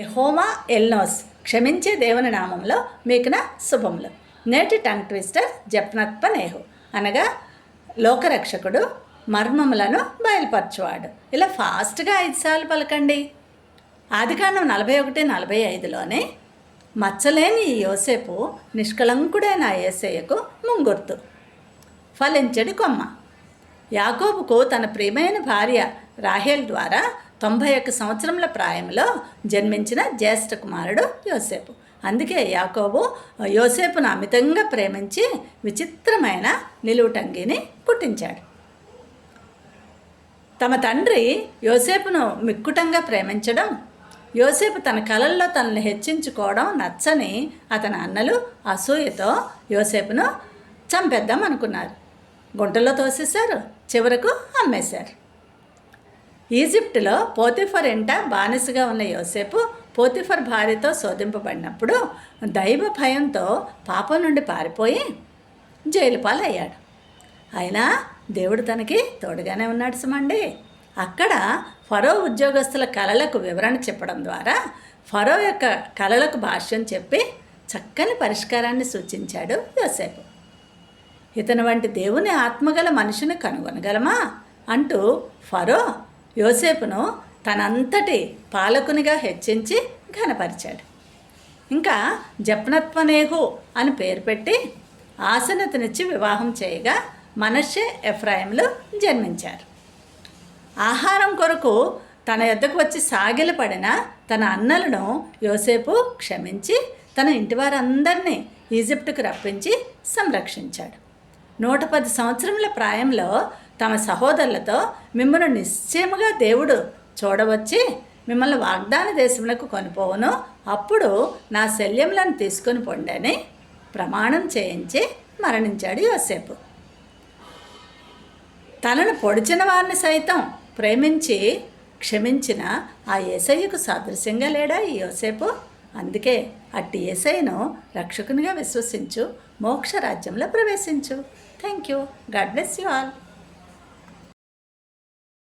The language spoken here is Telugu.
యెహోవా ఎల్నోస్, క్షమించే దేవుని నామంలో మీకు నా శుభములు. నేటి టంగ్ ట్విస్టర్ జప్నత్పనేహు అనగా లోకరక్షకుడు, మర్మములను బయలుపరచువాడు. ఇలా ఫాస్ట్గా 5 సార్లు పలకండి. ఆదికాండం 41:45లోనే మచ్చలేని ఈ యోసేపు నిష్కళంకుడైన యేసయ్యకు ముంగుర్తు. ఫలించడి కొమ్మ. యాకోబుకు తన ప్రియమైన భార్య రాహేల్ ద్వారా 91 సంవత్సరముల ప్రాయంలో జన్మించిన జ్యేష్ఠ కుమారుడు యోసేపు. అందుకే యాకోబు యోసేపును అమితంగా ప్రేమించి విచిత్రమైన నిలువుటంగిని పుట్టించాడు. తమ తండ్రి యోసేపును మిక్కుటంగా ప్రేమించడం, యోసేపు తన కలల్లో తనని హెచ్చించుకోవడం నచ్చని అతని అన్నలు అసూయతో యోసేపును చంపేద్దాం అనుకున్నారు. గుంటలో తోసేశారు, చివరకు అమ్మేశారు. ఈజిప్టులో పోతిఫర్ ఇంట బానిసగా ఉన్న యోసేపు పోతిఫర్ భార్యతో శోధింపబడినప్పుడు దైవ భయంతో పాపం నుండి పారిపోయి జైలు పాలయ్యాడు. అయినా దేవుడు తనకి తోడుగానే ఉన్నాడు సుమండి. అక్కడ ఫరో ఉద్యోగస్తుల కలలకు వివరణ చెప్పడం ద్వారా ఫరో యొక్క కలలకు భాష్యం చెప్పి చక్కని పరిష్కారాన్ని సూచించాడు యోసేపు. ఇతని వంటి దేవుని ఆత్మగల మనిషిని కనుగొనగలమా అంటూ ఫరో యోసేపును తనంతటి పాలకునిగా హెచ్చించి ఘనపరిచాడు. ఇంకా జప్నత్పనేహు అని పేరు పెట్టి ఆసనతనిచ్చి వివాహం చేయగా మనష్షే, ఎఫ్రాయిములు జన్మించారు. ఆహారం కొరకు తన యొద్దకు వచ్చి సాగిలపడిన తన అన్నలను యోసేపు క్షమించి తన ఇంటి వారందరినీ ఈజిప్టుకు రప్పించి సంరక్షించాడు. 110 సంవత్సరముల ప్రాయంలో తమ సహోదరులతో మిమ్మల్ని నిశ్చయముగా దేవుడు చూడవచ్చి మిమ్మల్ని వాగ్దాన దేశములకు కొనిపోవును, అప్పుడు నా శల్యములను తీసుకొని పొండని ప్రమాణం చేయించి మరణించాడు యోసేపు. తనను పొడిచిన వారిని సైతం ప్రేమించి క్షమించిన ఆ యేసయ్యకు సాదృశ్యంగా లేడా ఈ యోసేపు? అందుకే అట్టి యేసయ్యను రక్షకునిగా విశ్వసించు, మోక్ష రాజ్యంలో ప్రవేశించు. Thank you. God bless you all.